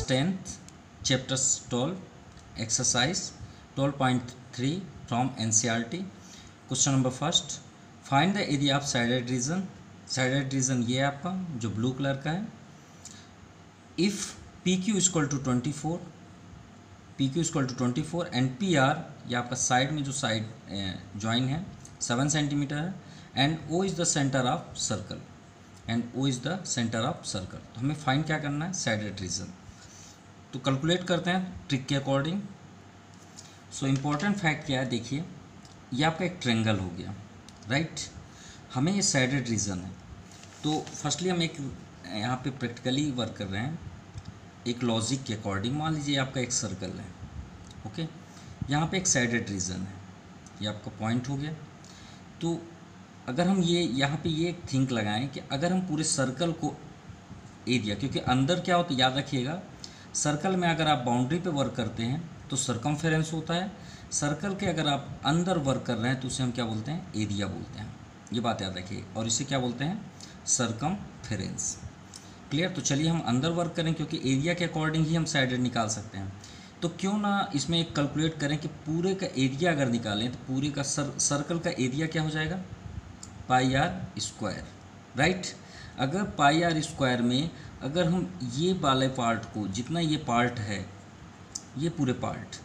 10th, chapter 12, exercise 12.3 from NCERT. Question number first, find the area of shaded region. Shaded region ये आपका जो blue colour का है. If P Q equal to 24 and P R, ये आपका side में जो साइड जॉइन है 7 सेंटीमीटर है, and O is the centre of circle. तो हमें फाइंड क्या करना है, साइडेड रीजन. तो कैलकुलेट करते हैं ट्रिक के अकॉर्डिंग. सो इम्पॉर्टेंट फैक्ट क्या है, देखिए ये आपका एक ट्रायंगल हो गया, राइट. हमें ये साइडेड रीजन है. तो फर्स्टली हम एक यहाँ पे प्रैक्टिकली वर्क कर रहे हैं एक लॉजिक के अकॉर्डिंग. मान लीजिए आपका एक सर्कल है, ओके. यहाँ पे एक साइडेड रीजन है, ये आपका पॉइंट हो गया. तो अगर हम ये यहाँ पे ये थिंक लगाएं कि अगर हम पूरे सर्कल को एरिया, क्योंकि अंदर क्या होता है याद रखिएगा, सर्कल में अगर आप बाउंड्री पे वर्क करते हैं तो सरकमफेरेंस होता है. सर्कल के अगर आप अंदर वर्क कर रहे हैं तो उसे हम क्या बोलते हैं, एरिया बोलते हैं. ये बात याद रखिए. और इसे क्या बोलते हैं, सरकमफेरेंस. क्लियर. तो चलिए हम अंदर वर्क करें, क्योंकि एरिया के अकॉर्डिंग ही हम साइडेड निकाल सकते हैं. तो क्यों ना इसमें एक कैलकुलेट करें कि पूरे का एरिया अगर निकालें तो पूरे का सर्कल का एरिया क्या हो जाएगा, पाई आर स्क्वायर, राइट. अगर पाई आर स्क्वायर में अगर हम ये वाले पार्ट को, जितना ये पार्ट है, ये पूरे पार्ट,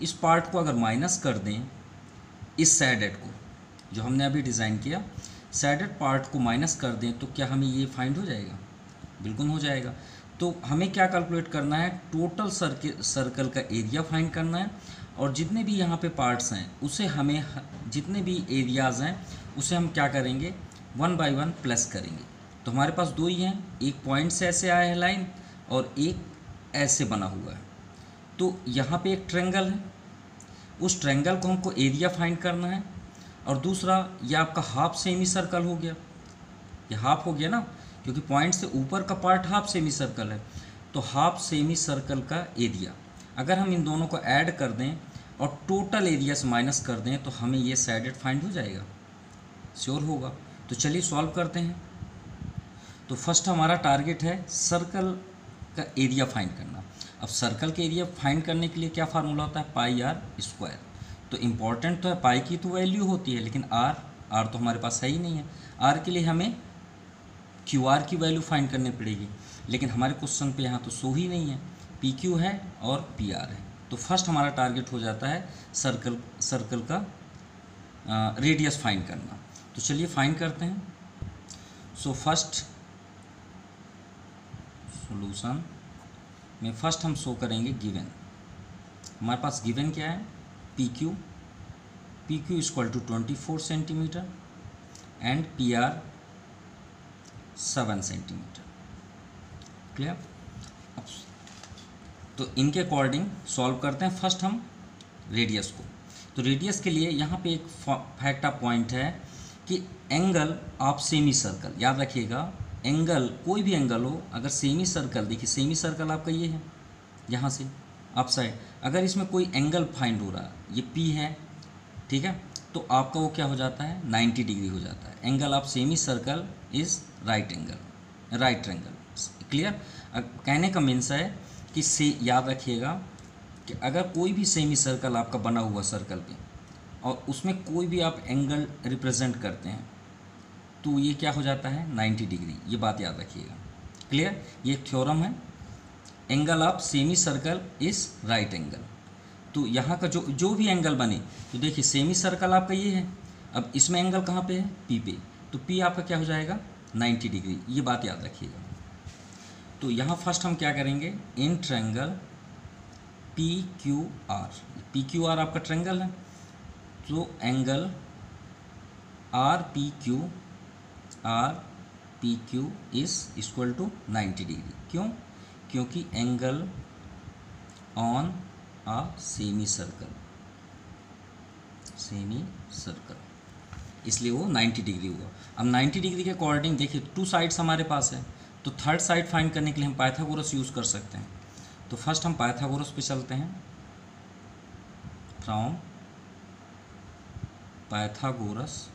इस पार्ट को अगर माइनस कर दें, इस साइडेड को जो हमने अभी डिज़ाइन किया, साइडेड पार्ट को माइनस कर दें, तो क्या हमें ये फाइंड हो जाएगा, बिल्कुल हो जाएगा. तो हमें क्या कैलकुलेट करना है, टोटल सर्कल का एरिया फाइंड करना है. और जितने भी यहाँ पे पार्ट्स हैं उसे हमें, जितने भी एरियाज़ हैं उसे हम क्या करेंगे, 1 बाय 1 प्लस करेंगे. तो हमारे पास दो ही हैं, एक पॉइंट से ऐसे आया है लाइन और एक ऐसे बना हुआ है. तो यहाँ पे एक ट्रायंगल है, उस ट्रायंगल को हमको एरिया फाइंड करना है. और दूसरा ये आपका हाफ सेमी सर्कल हो गया, ये हाफ हो गया ना, क्योंकि पॉइंट से ऊपर का पार्ट हाफ सेमी सर्कल है. तो हाफ सेमी सर्कल का एरिया अगर हम इन दोनों को ऐड कर दें और टोटल एरिया से माइनस कर दें तो हमें ये साइडेड फाइंड हो जाएगा, श्योर होगा. तो चलिए सॉल्व करते हैं. तो फर्स्ट हमारा टारगेट है सर्कल का एरिया फाइंड करना. अब सर्कल के एरिया फाइंड करने के लिए क्या फार्मूला होता है, पाई आर स्क्वायर. तो इम्पॉर्टेंट तो है, पाई की तो वैल्यू होती है, लेकिन आर तो हमारे पास है ही नहीं है. आर के लिए हमें क्यू आर की वैल्यू फाइंड करनी पड़ेगी, लेकिन हमारे क्वेश्चन पे यहाँ तो शो ही नहीं है. पी क्यू है और पी आर है. तो फर्स्ट हमारा टारगेट हो जाता है सर्कल का रेडियस फाइंड करना. तो चलिए फाइंड करते हैं. सो फर्स्ट सॉल्यूशन में फर्स्ट हम शो करेंगे गिवन. हमारे पास गिवन क्या है, P Q equal to 24 centimetre and P R 7 centimetre. Clear. तो इनके अकॉर्डिंग सॉल्व करते हैं फर्स्ट हम रेडियस को. तो रेडियस के लिए यहाँ पे एक फैक्ट ऑफ पॉइंट है कि एंगल ऑफ सेमी सर्कल, याद रखिएगा, एंगल कोई भी एंगल हो, अगर सेमी सर्कल, देखिए सेमी सर्कल आपका ये है, यहाँ से अप साइड, अगर इसमें कोई एंगल फाइंड हो रहा है, ये पी है, ठीक है, तो आपका वो क्या हो जाता है, 90 डिग्री हो जाता है. Angle of semi circle is right triangle. Clear. कहने का मीन्स है कि से याद रखिएगा कि अगर कोई भी सेमी सर्कल आपका बना हुआ सर्कल पे और उसमें कोई भी आप एंगल रिप्रेजेंट करते हैं तो ये क्या हो जाता है, 90 डिग्री. ये बात याद रखिएगा. क्लियर. ये एक थ्योरम है, angle of semi circle is right angle. तो यहाँ का जो भी एंगल बने, तो देखिए सेमी सर्कल आपका ये है, अब इसमें एंगल कहाँ पे है, पी पे, तो पी आपका क्या हो जाएगा, 90 डिग्री. ये बात याद रखिएगा. तो यहाँ फर्स्ट हम क्या करेंगे, in triangle P Q R आपका ट्रायंगल है, तो angle R P Q is equal to 90 degree. क्यों, क्योंकि angle on a semicircle, इसलिए वो 90 डिग्री हुआ. अब 90 डिग्री के अकॉर्डिंग देखिए टू साइड्स हमारे पास है, तो थर्ड साइड फाइंड करने के लिए हम पाइथागोरस यूज़ कर सकते हैं. तो फर्स्ट हम पाइथागोरस पे चलते हैं. From Pythagoras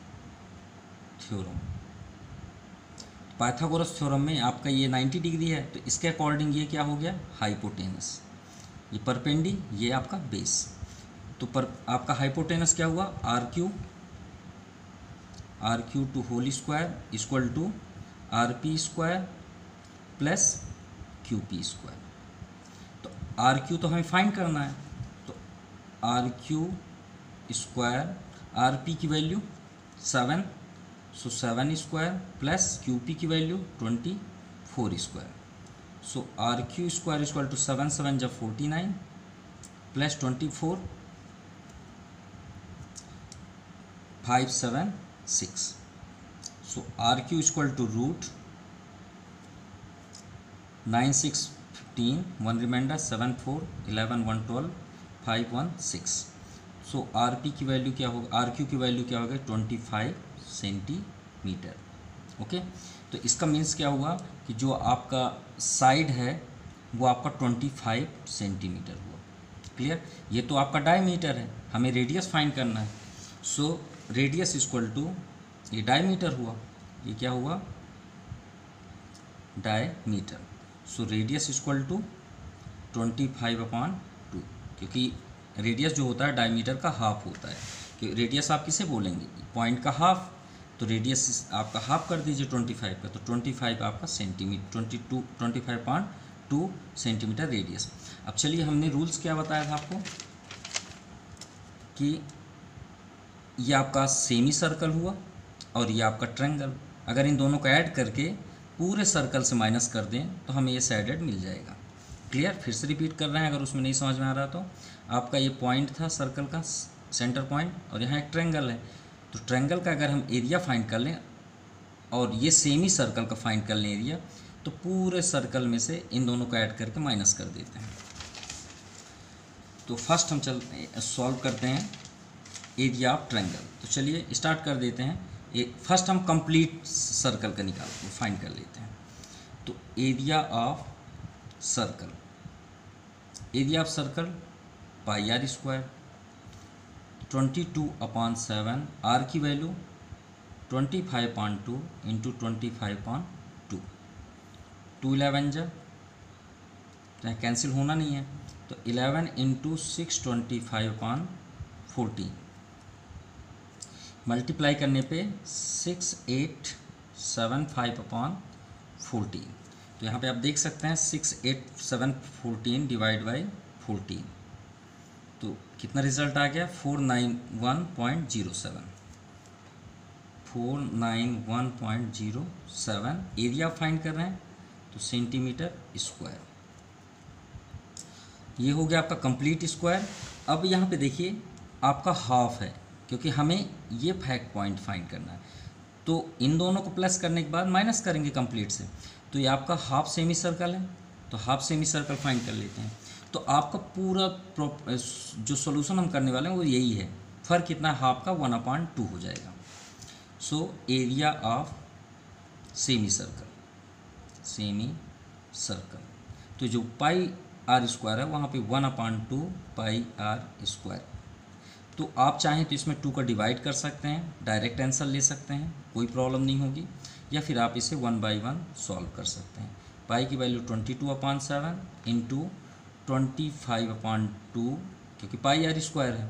theorem. Pythagoras theorem में आपका ये 90 डिग्री है, तो इसके अकॉर्डिंग ये क्या हो गया, हाइपोटेनस। ये परपेंडी, ये आपका बेस। तो पर आपका हाइपोटेनस क्या हुआ, R Q to whole square equal to R P square plus Q P square. तो आर क्यू तो हमें फाइंड करना है, तो R Q square, R P की value 7, so 7 square plus Q P की value 24 square. So R Q square equal to 7 7 जब 49 प्लस 24 576। So R Q equal to root 9 6 15 1 remainder 7 4 11 1 12 5 1 6। So are P की वैल्यू क्या होगा, आर क्यू की value क्या होगा 25 सेंटीमीटर। ओके, तो इसका मीन्स क्या हुआ कि जो आपका साइड है वो आपका 25 सेंटीमीटर हुआ। क्लियर, ये तो आपका डायमीटर है, हमें रेडियस फाइंड करना है। सो रेडियस इक्वल टू ये डायमीटर हुआ, ये क्या हुआ, diameter. So radius equal to 25/2, क्योंकि रेडियस जो होता है डायमीटर का हाफ होता है। कि रेडियस आप किसे बोलेंगे, पॉइंट का हाफ, तो रेडियस आपका हाफ कर दीजिए 25 का, तो 25 आपका सेंटीमीटर, 25.2 सेंटीमीटर रेडियस। अब चलिए, हमने रूल्स क्या बताया था आपको कि ये आपका सेमी सर्कल हुआ और ये आपका ट्रायंगल। अगर इन दोनों को ऐड करके पूरे सर्कल से माइनस कर दें तो हमें ये साइडेड मिल जाएगा। क्लियर, फिर से रिपीट कर रहे हैं अगर उसमें नहीं समझ में आ रहा तो। आपका ये पॉइंट था सर्कल का सेंटर पॉइंट, और यहाँ एक ट्रायंगल है, तो ट्रायंगल का अगर हम एरिया फाइंड कर लें और ये सेमी सर्कल का फाइंड कर लें एरिया, तो पूरे सर्कल में से इन दोनों को ऐड करके माइनस कर देते हैं। तो फर्स्ट हम सॉल्व करते हैं एरिया ऑफ ट्रायंगल। तो चलिए स्टार्ट कर देते हैं। फर्स्ट हम कंप्लीट सर्कल का फाइंड कर लेते हैं। तो area of circle, area of circle pi are square, 22/7, R की वैल्यू 25.2 इंटू 25.2, 2 11 जा कैंसिल होना नहीं है, तो 11 इंटू 625/14 मल्टीप्लाई करने पे 6875/14। तो यहाँ पे आप देख सकते हैं 68714 डिवाइड बाई 14, तो कितना रिजल्ट आ गया 491.07, 491.07। एरिया फाइंड कर रहे हैं तो सेंटीमीटर स्क्वायर। ये हो गया आपका कंप्लीट स्क्वायर। अब यहाँ पे देखिए आपका हाफ है, क्योंकि हमें ये फैक्ट पॉइंट फाइंड करना है, तो इन दोनों को प्लस करने के बाद माइनस करेंगे कंप्लीट से। तो ये आपका हाफ सेमी सर्कल है, तो हाफ सेमी सर्कल फाइंड कर लेते हैं। तो आपका पूरा जो सॉल्यूशन हम करने वाले हैं वो यही है। फ़र्क कितना है हाफ का, 1/2 हो जाएगा। सो area of semi circle, semi circle, तो जो पाई आर स्क्वायर है वहाँ पे 1/2 पाई आर स्क्वायर। तो आप चाहें तो इसमें 2 का डिवाइड कर सकते हैं, डायरेक्ट आंसर ले सकते हैं, कोई प्रॉब्लम नहीं होगी, या फिर आप इसे 1 बाई 1 सॉल्व कर सकते हैं। पाई की वैल्यू 22/7 इंटू 25/2, क्योंकि पाई आर स्क्वायर है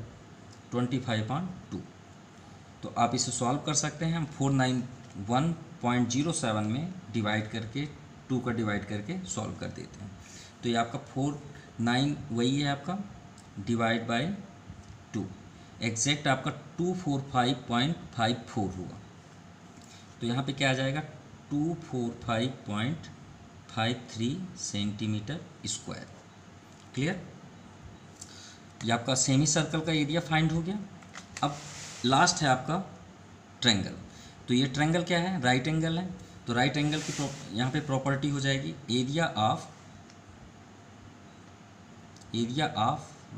25/2, तो आप इसे सॉल्व कर सकते हैं। हम 491.07 में डिवाइड करके 2 का डिवाइड करके सॉल्व कर देते हैं। तो ये आपका 49 वही है आपका डिवाइड बाई 2, एग्जैक्ट आपका 245.54 हुआ। तो यहाँ पे क्या आ जाएगा 245.53 सेंटीमीटर स्क्वायर। क्लियर, ये आपका सेमी सर्कल का एरिया फाइंड हो गया। अब लास्ट है आपका ट्रायंगल। तो ये ट्रायंगल क्या है, राइट एंगल है, तो राइट एंगल की यहाँ पे प्रॉपर्टी हो जाएगी एरिया ऑफ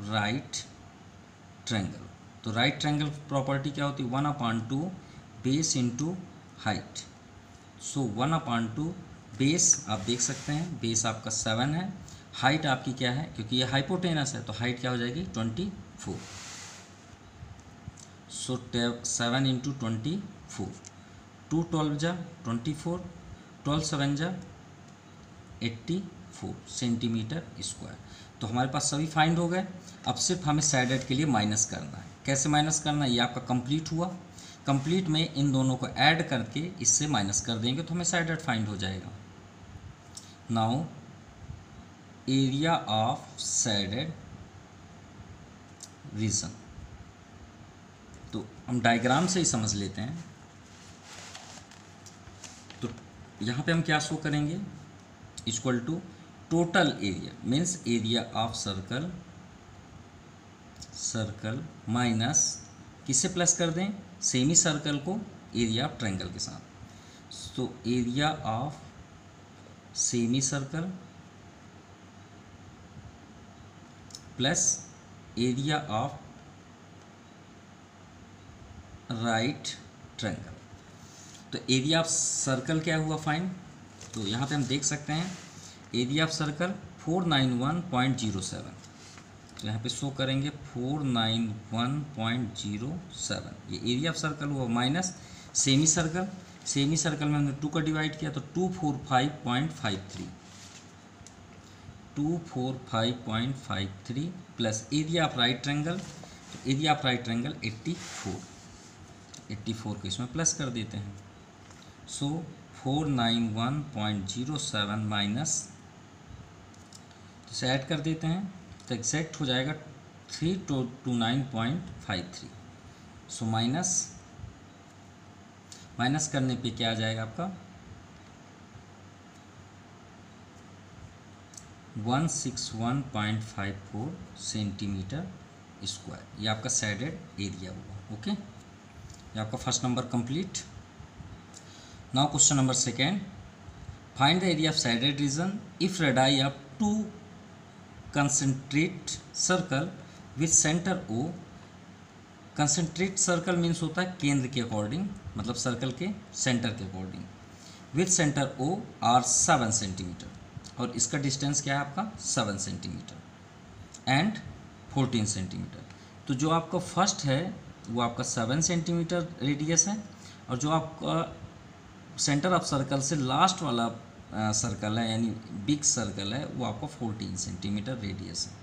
राइट ट्रायंगल। तो राइट ट्रायंगल प्रॉपर्टी क्या होती है 1/2 बेस इंटू हाइट। सो 1/2 बेस, आप देख सकते हैं बेस आपका 7 है, हाइट आपकी क्या है, क्योंकि ये हाइपोटेनस है तो हाइट क्या हो जाएगी 24। सो 7 इंटू 24, 2 12 जा 24, 12 7 जा 84 सेंटीमीटर स्क्वायर। तो हमारे पास सभी फाइंड हो गए। अब सिर्फ हमें साइड एड के लिए माइनस करना है। कैसे माइनस करना है, ये आपका कंप्लीट हुआ। कंप्लीट में इन दोनों को ऐड करके इससे माइनस कर देंगे तो हमें साइड एड फाइंड हो जाएगा। Now area of shaded region, तो हम डायग्राम से ही समझ लेते हैं। तो यहाँ पे हम क्या शो करेंगे, equal to total area means area of circle, circle minus किससे प्लस कर दें, सेमी सर्कल को एरिया ऑफ ट्रायंगल के साथ। So area of semicircle plus area of right triangle. तो एरिया ऑफ सर्कल क्या हुआ फाइन, तो यहाँ पे हम देख सकते हैं एरिया ऑफ सर्कल 491.07। तो यहाँ पे शो करेंगे 491.07, ये एरिया ऑफ सर्कल हुआ, minus semi circle, semi circle में हमने 2 का डिवाइड किया तो 245.53, 245.53 plus area of right triangle, तो एरिया ऑफ राइट ट्रायंगल 84 को इसमें प्लस कर देते हैं। सो 491.07 माइनस, तो इसे ऐड कर देते हैं तो एग्जैक्ट हो जाएगा 329.53। सो माइनस करने पे क्या आ जाएगा आपका 161.54 सेंटीमीटर स्क्वायर। ये आपका साइडेड एरिया हुआ। ओके, ये आपका first number complete. Now question number second, find the area of shaded region if radii of 2 concentric circle with centre O. Concentric circle means होता है केंद्र के अकॉर्डिंग, मतलब सर्कल के सेंटर के according, with centre O R 7 centimetre, और इसका distance क्या है आपका 7 सेंटीमीटर एंड 14 सेंटीमीटर। तो जो आपका फर्स्ट है वो आपका 7 सेंटीमीटर रेडियस है, और जो आपका सेंटर ऑफ सर्कल से लास्ट वाला सर्कल है यानी बिग सर्कल है वो आपका 14 सेंटीमीटर रेडियस है।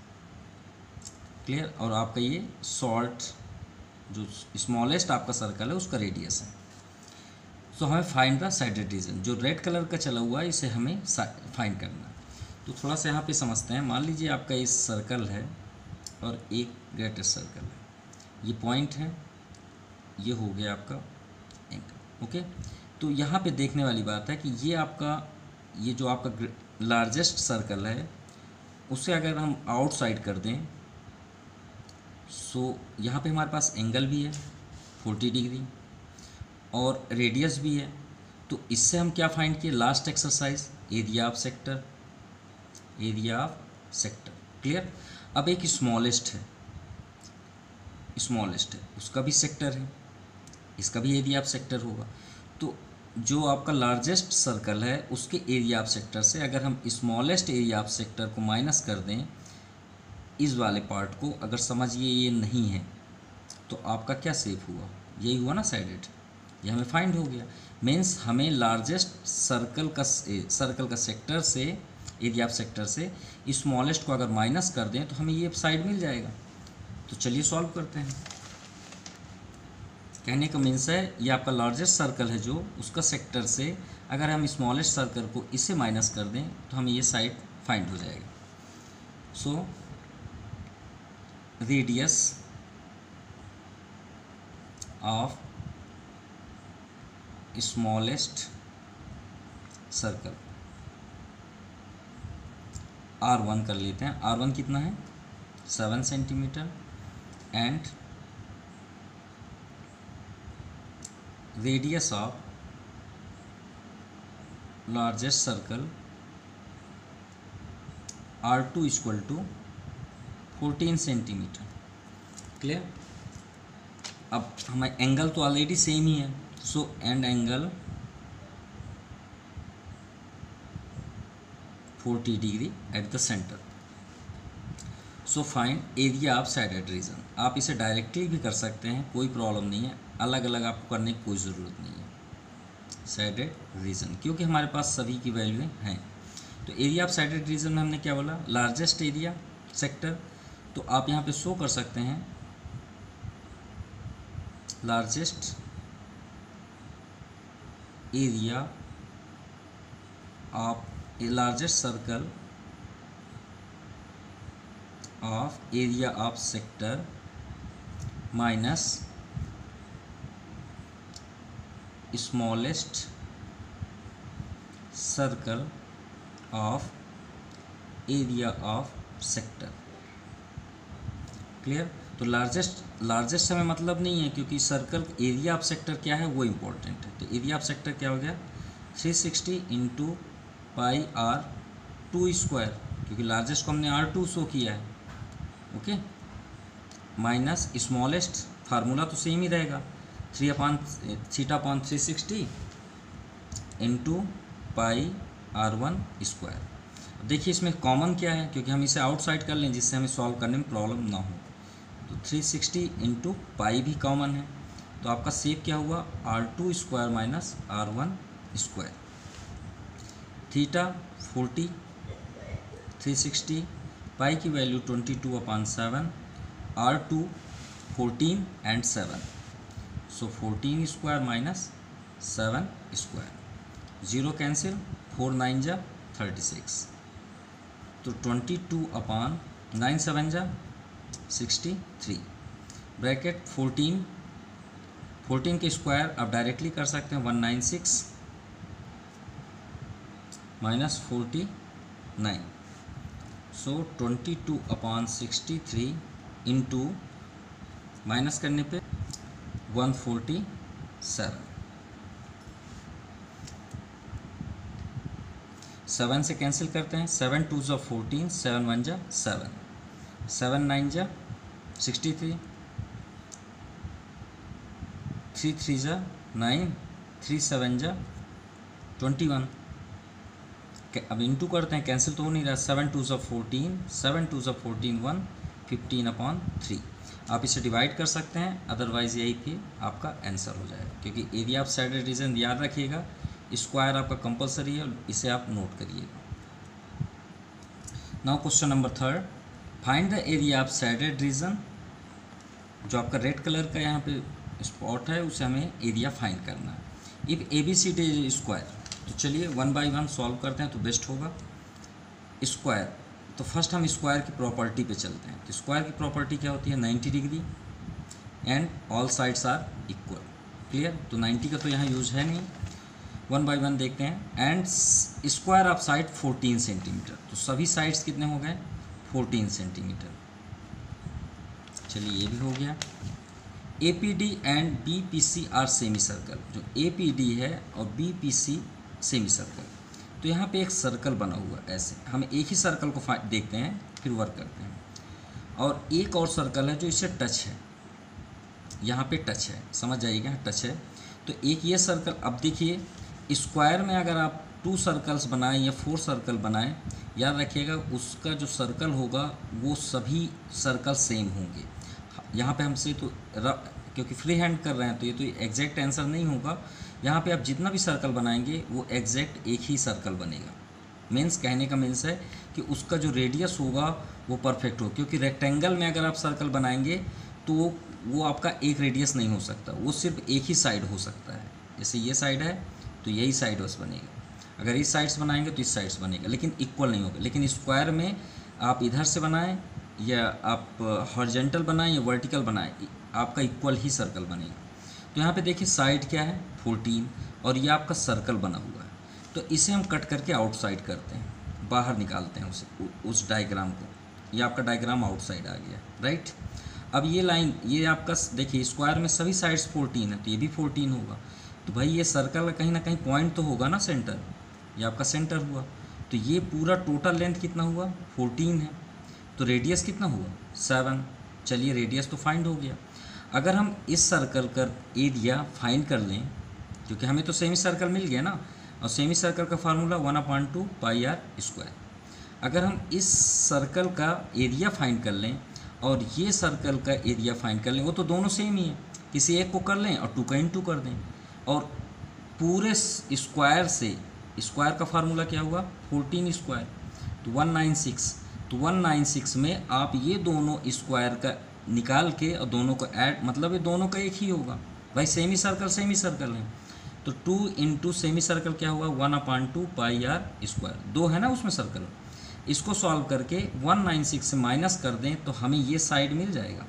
क्लियर, और आपका ये शॉर्ट जो स्मॉलेस्ट आपका सर्कल है उसका रेडियस है। तो हमें फाइंड द साइडेड रीजन, जो रेड कलर का चला हुआ है इसे हमें फाइंड करना है। तो थोड़ा सा यहाँ पे समझते हैं। मान लीजिए आपका ये सर्कल है और एक ग्रेटेस्ट सर्कल है, ये पॉइंट है, ये हो गया आपका एंगल। ओके, तो यहाँ पे देखने वाली बात है कि ये जो आपका लार्जेस्ट सर्कल है उसे अगर हम आउटसाइड कर दें, सो यहाँ पे हमारे पास एंगल भी है 40 डिग्री और रेडियस भी है। तो इससे हम क्या फाइंड किए, last exercise area of sector, area of sector. Clear, अब एक स्मॉलेस्ट है उसका भी सेक्टर है, इसका भी एरिया ऑफ सेक्टर होगा। तो जो आपका लार्जेस्ट सर्कल है उसके एरिया ऑफ सेक्टर से अगर हम स्मॉलेस्ट एरिया ऑफ सेक्टर को माइनस कर दें, इस वाले पार्ट को अगर समझिए ये नहीं है, तो आपका क्या शेप हुआ, यही हुआ ना साइडेड, ये हमें फाइंड हो गया। मीन्स हमें लार्जेस्ट सर्कल का सेक्टर से, एरिया ऑफ सेक्टर से स्मॉलेस्ट को अगर माइनस कर दें तो हमें ये साइड मिल जाएगा। तो चलिए सॉल्व करते हैं। कहने का मीन्स है ये आपका लार्जेस्ट सर्कल है जो उसका सेक्टर से अगर हम स्मॉलेस्ट सर्कल को इससे माइनस कर दें तो हमें ये साइड फाइंड हो जाएगा। So radius of smallest circle R1 कर लेते हैं। R1 कितना है 7 centimetre and radius of largest circle R2 equal to 14 centimetre. Clear, अब हमारे एंगल तो ऑलरेडी सेम ही है, so and angle 40 degree at the centre. So find area of shaded region. आप इसे डायरेक्टली भी कर सकते हैं, कोई प्रॉब्लम नहीं है, अलग अलग आपको करने की कोई ज़रूरत नहीं है। साइडेड रीजन, क्योंकि हमारे पास सभी की वैल्यू हैं। तो एरिया ऑफ साइडेड रीजन में हमने क्या बोला, लार्जेस्ट एरिया सेक्टर। तो आप यहाँ पे शो कर सकते हैं largest area of A largest circle of area of sector minus smallest circle of area of sector. Clear. तो लार्जेस्ट हमें मतलब नहीं है, क्योंकि सर्कल एरिया ऑफ सेक्टर क्या है वो इम्पोर्टेंट है। तो एरिया ऑफ सेक्टर क्या हो गया 360 इंटू पाई r² क्योंकि लार्जेस्ट को हमने R2 शो किया है। ओके, माइनस स्मॉलेस्ट, फार्मूला तो सेम ही रहेगा 3/360 इंटू पाई r1²। देखिए इसमें कॉमन क्या है, क्योंकि हम इसे आउटसाइड कर लें जिससे हमें सॉल्व करने में प्रॉब्लम ना हो। तो 360 इंटू पाई भी कॉमन है, तो आपका सेव क्या हुआ r2² माइनस r1²। थीटा 40, 360, पाई की value 22/7, r2 14 and 7, so 14² minus 7²। 0 cancel, 4 9 जा 36, तो 22/9 7 जा 63। ब्रैकेट 14 के स्क्वायर आप डायरेक्टली कर सकते हैं 196 माइनस 49, सो 22/63 इंटू माइनस करने पे 147। 7 से कैंसिल करते हैं, 7 2 जा 14, 7 1 जा 7, 7 9 जा 63, 3 3 जा 9, 3 7 जा 21। अब इंटू करते हैं, कैंसिल तो हो नहीं रहा, 7 2 जा 14, 7 2 जा 14 1, 15/3। आप इसे डिवाइड कर सकते हैं, अदरवाइज यही पे आपका आंसर हो जाएगा, क्योंकि एरिया ऑफ साइडेड रीजन याद रखिएगा, स्क्वायर आपका कंपलसरी है, इसे आप नोट करिएगा। Now question number 3, find the area of shaded reason. जो आपका रेड कलर का यहाँ पे स्पॉट है उसे हमें एरिया फाइंड करना है। इफ ABCD इज स्क्वायर, तो चलिए 1 बाई 1 सॉल्व करते हैं तो बेस्ट होगा। स्क्वायर, तो फर्स्ट हम स्क्वायर की प्रॉपर्टी पे चलते हैं। तो स्क्वायर की प्रॉपर्टी क्या होती है 90 degree and all sides are equal. Clear, तो 90 का तो यहाँ यूज है नहीं। 1 बाई 1 देखते हैं, and square of side 14 centimetre. तो सभी साइड्स कितने हो गए 14 सेंटीमीटर। चलिए ये भी हो गया। APD and BPC are semicircle. जो APD है और BPC सेमी सर्कल, तो यहाँ पे एक सर्कल बना हुआ है ऐसे। हम एक ही सर्कल को देखते हैं फिर वर्क करते हैं। और एक और सर्कल है जो इससे टच है, यहाँ पे टच है, समझ जाइएगा टच है। तो एक ये सर्कल, अब देखिए स्क्वायर में अगर आप 2 सर्कल्स बनाएं या 4 सर्कल बनाएं, याद रखिएगा उसका जो सर्कल होगा वो सभी सर्कल सेम होंगे। यहाँ पे हमसे तो क्योंकि फ्री हैंड कर रहे हैं तो ये तो एग्जैक्ट आंसर नहीं होगा। यहाँ पे आप जितना भी सर्कल बनाएंगे वो एग्जैक्ट एक ही सर्कल बनेगा। मीन्स कहने का मीन्स है कि उसका जो रेडियस होगा वो परफेक्ट हो, क्योंकि रेक्टेंगल में अगर आप सर्कल बनाएंगे तो वो आपका एक रेडियस नहीं हो सकता, वो सिर्फ एक ही साइड हो सकता है। जैसे ये साइड है तो यही साइड बस बनेगा, अगर इस साइड्स बनाएंगे तो इस साइड्स बनेगा, लेकिन इक्वल नहीं होगा। लेकिन स्क्वायर में आप इधर से बनाएं या आप हॉरिजॉन्टल बनाएं या वर्टिकल बनाएं, आपका इक्वल ही सर्कल बनेगा। तो यहाँ पे देखिए साइड क्या है 14 और ये आपका सर्कल बना हुआ है। तो इसे हम कट करके आउटसाइड करते हैं, बाहर निकालते हैं उस डायग्राम को। ये आपका डायग्राम आउटसाइड आ गया, राइट। अब ये लाइन, ये आपका देखिए स्क्वायर में सभी साइड्स 14 है तो ये भी 14 होगा। तो भाई ये सर्कल का कहीं ना कहीं पॉइंट तो होगा ना सेंटर, ये आपका सेंटर हुआ। तो ये पूरा टोटल लेंथ कितना हुआ 14 है, तो रेडियस कितना हुआ 7। चलिए रेडियस तो फाइंड हो गया। अगर हम इस सर्कल का एरिया फाइंड कर लें, क्योंकि हमें तो सेमी सर्कल मिल गया ना, और सेमी सर्कल का फार्मूला 1/2 पाई r स्क्वायर। अगर हम इस सर्कल का एरिया फाइंड कर लें और ये सर्कल का एरिया फाइंड कर लें, वो तो दोनों सेम ही है, किसी एक को कर लें और 2 का इंटू कर दें। और पूरे स्क्वायर से, स्क्वायर का फार्मूला क्या हुआ 14 स्क्वायर, तो 196, तो 196 में आप ये दोनों स्क्वायर का निकाल के और दोनों को ऐड, मतलब ये दोनों का एक ही होगा भाई, सेमी सर्कल है, तो 2 इंटू सेमी सर्कल क्या हुआ 1/2 पाई आर स्क्वायर, 2 है ना उसमें सर्कल, इसको सॉल्व करके 196 से माइनस कर दें तो हमें ये साइड मिल जाएगा,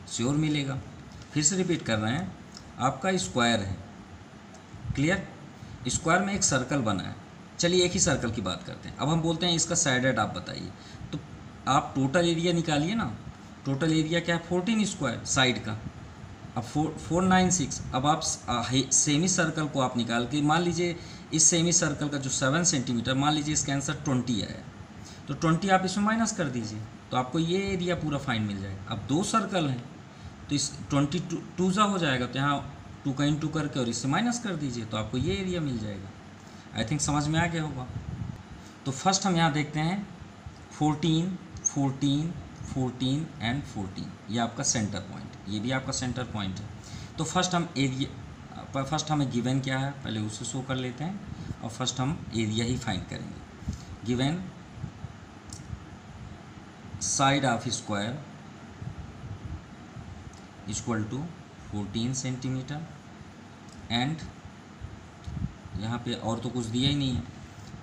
श्योर मिलेगा। फिर से रिपीट कर रहे हैं, आपका स्क्वायर है, क्लियर, स्क्वायर में एक सर्कल बना है, चलिए एक ही सर्कल की बात करते हैं। अब हम बोलते हैं इसका साइडेड आप बताइए, तो आप टोटल एरिया निकालिए ना, टोटल एरिया क्या है 14 स्क्वायर साइड का, अब 496, अब आप सेमी सर्कल को आप निकाल के, मान लीजिए इस सेमी सर्कल का जो 7 सेंटीमीटर, मान लीजिए इसका आंसर 20 आया, तो 20 आप इसमें माइनस कर दीजिए तो आपको ये एरिया पूरा फाइन मिल जाएगा। अब 2 सर्कल हैं तो इस 20 टू जा हो जाएगा, तो यहाँ 2 का इंटू करके और इससे माइनस कर दीजिए तो आपको ये एरिया मिल जाएगा। आई थिंक समझ में आ गया होगा। तो फर्स्ट हम यहाँ देखते हैं 14, 14, 14 एंड 14, ये आपका सेंटर पॉइंट, ये भी आपका सेंटर पॉइंट है। तो फर्स्ट हम एरिया, फर्स्ट हमें गिवन क्या है पहले उसे शो कर लेते हैं और फर्स्ट हम एरिया ही फाइंड करेंगे। Given side of square equal to 14 centimetre and यहाँ पे और तो कुछ दिया ही नहीं है,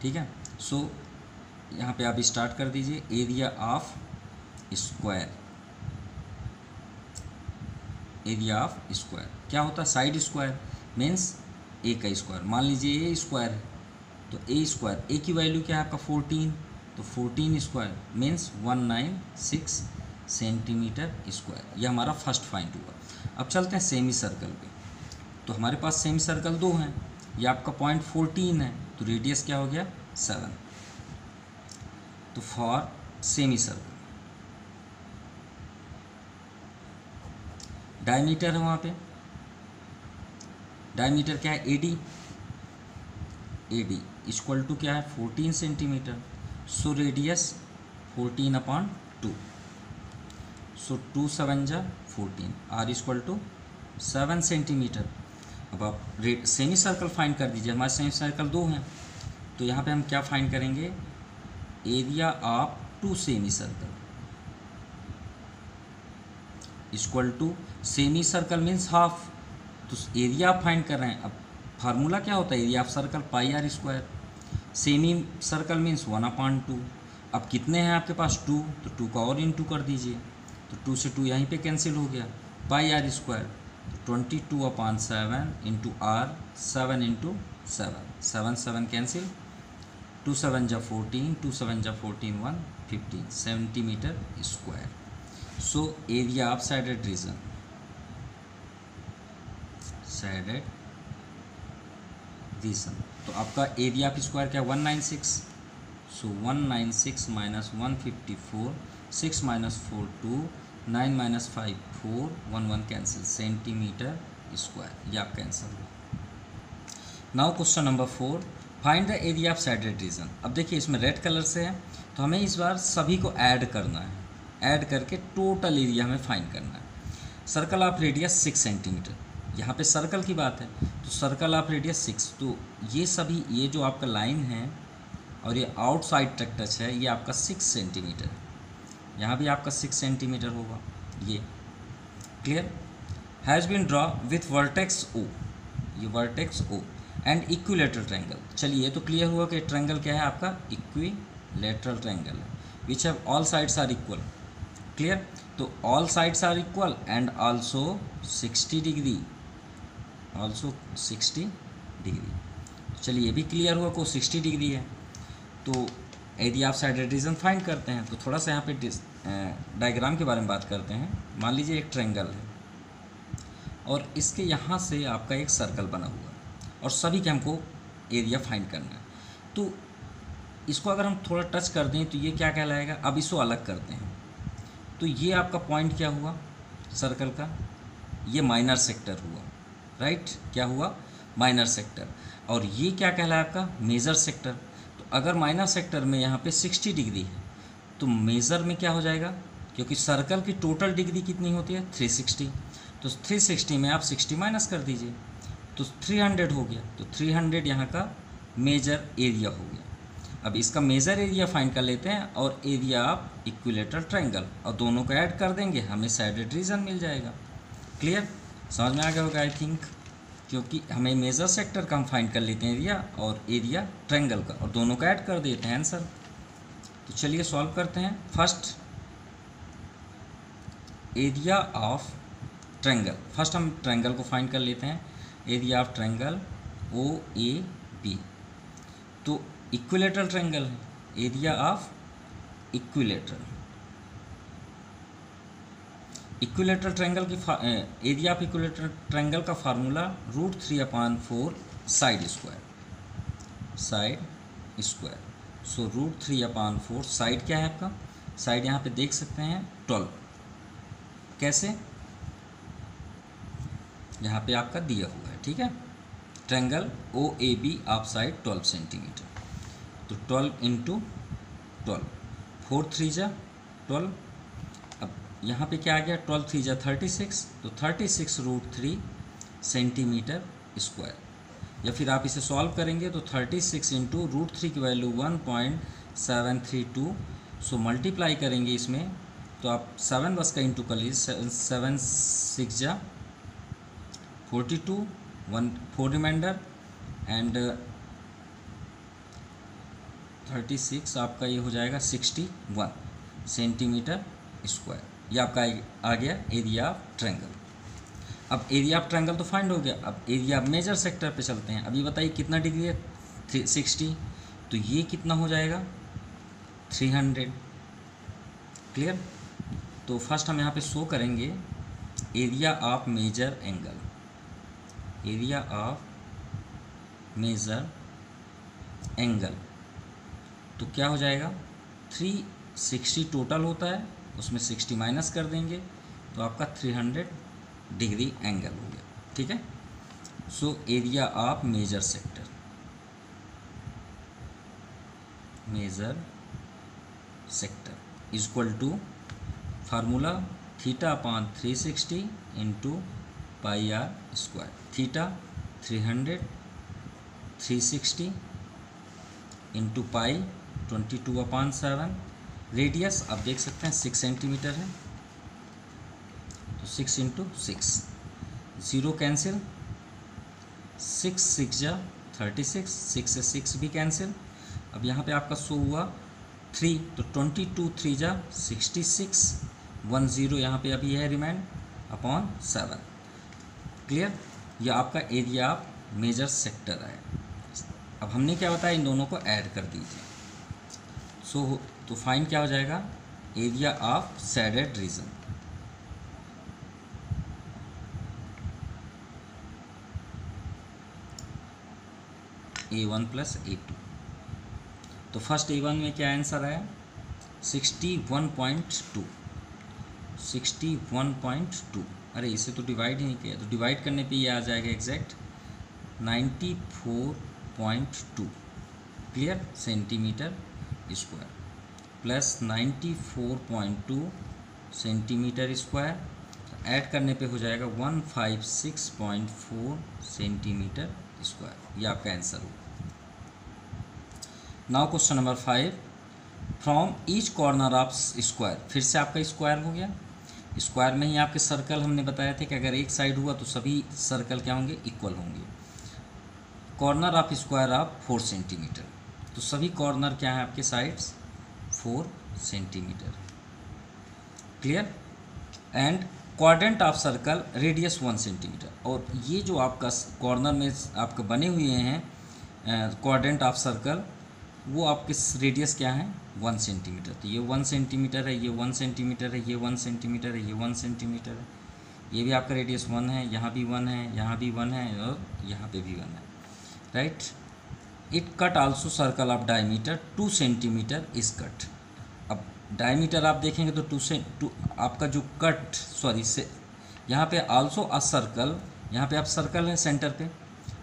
ठीक है। सो यहाँ पे आप स्टार्ट कर दीजिए, area of square, area of square क्या होता है साइड स्क्वायर मीन्स ए का स्क्वायर, मान लीजिए ए स्क्वायर है तो ए स्क्वायर, ए की वैल्यू क्या है आपका 14, तो 14 स्क्वायर मीन्स 196 सेंटीमीटर स्क्वायर, ये हमारा फर्स्ट फाइंड हुआ। अब चलते हैं सेमी सर्कल पे, तो हमारे पास सेमी सर्कल 2 हैं, ये आपका पॉइंट 14 है तो रेडियस क्या हो गया 7, तो फॉर सेमी सर्कल डायमीटर है वहाँ पे, डायमीटर क्या है AD, AD इक्वल टू क्या है 14 सेंटीमीटर, सो रेडियस 14/2, सो 2 7 जा 14, R इक्वल टू 7 सेंटीमीटर। अब आप सेमी सर्कल फाइंड कर दीजिए, हमारे सेमी सर्कल 2 हैं तो यहाँ पे हम क्या फाइंड करेंगे, area of 2 semicircle equal to, semicircle means half, तो एरिया आप फाइंड कर रहे हैं। अब फार्मूला क्या होता है area of circle pi are square, semicircle means 1/2, अब कितने हैं आपके पास 2, तो 2 का और इंटू कर दीजिए, तो 2 से 2 यहीं पे कैंसिल हो गया, pi are square 22/7 into r, 7 into 7, 7 7 cancel, 2 7 जा 14, 2 7 जा 14, 150 centimetre square. So area of shaded region, shaded region, तो आपका एरिया ऑफ स्क्वायर क्या 196, सो 196 minus 154, 6 minus 4 2, 9 minus 5 4, 1 1 cancel, centimetre square, ये आपका आंसर हुआ। Now question number 4, find the area of shaded reason. अब देखिए इसमें रेड कलर से है तो हमें इस बार सभी को ऐड करना है, ऐड करके टोटल एरिया हमें फाइंड करना है। सर्कल ऑफ रेडियस 6 सेंटीमीटर, यहाँ पे सर्कल की बात है तो सर्कल ऑफ रेडियस 6, तो ये सभी, ये जो आपका लाइन है और ये आउटसाइड तक टच है, ये आपका 6 सेंटीमीटर, यहाँ भी आपका 6 सेंटीमीटर होगा, ये clear. Has been draw with vertex O, ये vertex O and equilateral triangle. चलिए ये तो क्लियर हुआ कि ट्रायंगल क्या है आपका इक्विलेटरल ट्रायंगल है, which have all sides are equal, clear. तो all sides are equal and also 60 degree, also 60 degree. चलिए ये भी क्लियर हुआ को 60 डिग्री है, तो area of shaded reason find करते हैं। तो थोड़ा सा यहाँ पे डायग्राम के बारे में बात करते हैं। मान लीजिए एक ट्रायंगल है और इसके यहाँ से आपका एक सर्कल बना हुआ है और सभी के हमको एरिया फाइंड करना है। तो इसको अगर हम थोड़ा टच कर दें तो ये क्या कहलाएगा, अब इसको अलग करते हैं तो ये आपका पॉइंट क्या हुआ सर्कल का, ये माइनर सेक्टर हुआ, राइट, क्या हुआ माइनर सेक्टर। और ये क्या कहलाया आपका मेजर सेक्टर। तो अगर माइनर सेक्टर में यहाँ पे 60 डिग्री है तो मेजर में क्या हो जाएगा, क्योंकि सर्कल की टोटल डिग्री कितनी होती है 360, तो 360 में आप 60 माइनस कर दीजिए तो 300 हो गया, तो 300 यहाँ का मेजर एरिया हो गया। अब इसका मेजर एरिया फाइंड कर लेते हैं और एरिया ऑफ इक्विलेटरल ट्रायंगल, और दोनों को ऐड कर देंगे, हमें साइडेड रीजन मिल जाएगा। क्लियर, समझ में आ गया होगा आई थिंक, क्योंकि हमें मेजर सेक्टर का हम फाइंड कर लेते हैं एरिया और एरिया ट्रायंगल का, और दोनों को ऐड कर देते हैं आंसर। तो चलिए सॉल्व करते हैं। First area of triangle, first हम ट्रायंगल को फाइंड कर लेते हैं। Area of triangle O A B, तो इक्विलेटरल ट्रायंगल है, एरिया ऑफ इक्विलेटरल ट्रायंगल की एरिया ऑफ इक्विलेटरल ट्रायंगल का formula √3/4 side square. So √3/4 side क्या है आपका, साइड यहाँ पे देख सकते हैं 12। कैसे, यहाँ पे आपका दिया हुआ है, ठीक है। ट्रायंगल ओ ए बी आप साइड 12 सेंटीमीटर, तो 12 × 12, 4 3 जा 12। अब यहाँ पे क्या आ गया, 12 3 जा 36, तो 36 √3 सेंटीमीटर स्क्वायर। या फिर आप इसे सॉल्व करेंगे तो 36 × √3 की वैल्यू 1.732, सो मल्टीप्लाई करेंगे इसमें, तो आप 7 बस का इंटू कर लीजिए, 7 6 जा 42, 1 4 रिमाइंडर एंड 36 आपका ये हो जाएगा 61 सेंटीमीटर स्क्वायर। ये आपका आ गया एरिया ऑफ ट्रायंगल। अब एरिया ऑफ ट्रायंगल तो फाइंड हो गया, अब एरिया ऑफ मेजर सेक्टर पे चलते हैं। अब ये बताइए कितना डिग्री है, 360, तो ये कितना हो जाएगा 300। क्लियर, तो फर्स्ट हम यहाँ पे शो करेंगे area of major angle, area of major angle, तो क्या हो जाएगा 360 टोटल होता है, उसमें 60 माइनस कर देंगे तो आपका 300 डिग्री एंगल हो गया, ठीक है। So area of major sector, equal to formula θ/360 × πr²। Theta 300, 360 × pi 22/7। Radius आप देख सकते हैं 6 सेंटीमीटर है, तो 6 × 6, 0 कैंसिल, 6 6 जा 36, 6 से 6 भी कैंसिल। अब यहाँ पे आपका शो हुआ 3, तो 22 3 जा 66, 1 0 यहाँ पे अभी है रिमाइंड अपॉन 7। क्लियर, यह आपका एरिया ऑफ मेजर सेक्टर है। अब हमने क्या बताया, इन दोनों को ऐड कर दीजिए। सो तो फाइन क्या हो जाएगा, area of shaded region, A1 + A2। तो फर्स्ट A1 में क्या आंसर आया 61.2, 61.2। अरे इसे तो डिवाइड ही नहीं किया, तो डिवाइड करने पे ये आ जाएगा exact 94.2। Clear, centimetre square plus 94.2 centimetre square, add करने पे हो जाएगा 156.4 सेंटीमीटर स्क्वायर। ये आपका आंसर होगा। Now question number 5, from each corner of square, फिर से आपका स्क्वायर हो गया। स्क्वायर में ही आपके सर्कल हमने बताया था कि अगर एक साइड हुआ तो सभी सर्कल क्या होंगे, इक्वल होंगे। Corner of square of 4 centimetre, तो सभी कॉर्नर क्या है आपके sides 4 centimetre. Clear, and quadrant of circle radius 1 centimetre. और ये जो आपका कॉर्नर में आपका बने हुए हैं क्वाड्रेंट ऑफ सर्कल, वो आपके रेडियस क्या है 1 सेंटीमीटर। तो ये 1 सेंटीमीटर है, ये 1 सेंटीमीटर है, ये 1 सेंटीमीटर है, ये 1 सेंटीमीटर है, ये भी आपका रेडियस 1 है, यहाँ भी 1 है, यहाँ भी 1 है और यहाँ पे भी 1 है, right. It cut also circle of diameter 2 centimetre is cut. अब डायमीटर आप देखेंगे तो 2 आपका जो कट से यहाँ पे आल्सो अ सर्कल, यहाँ पे आप सर्कल है सेंटर पे,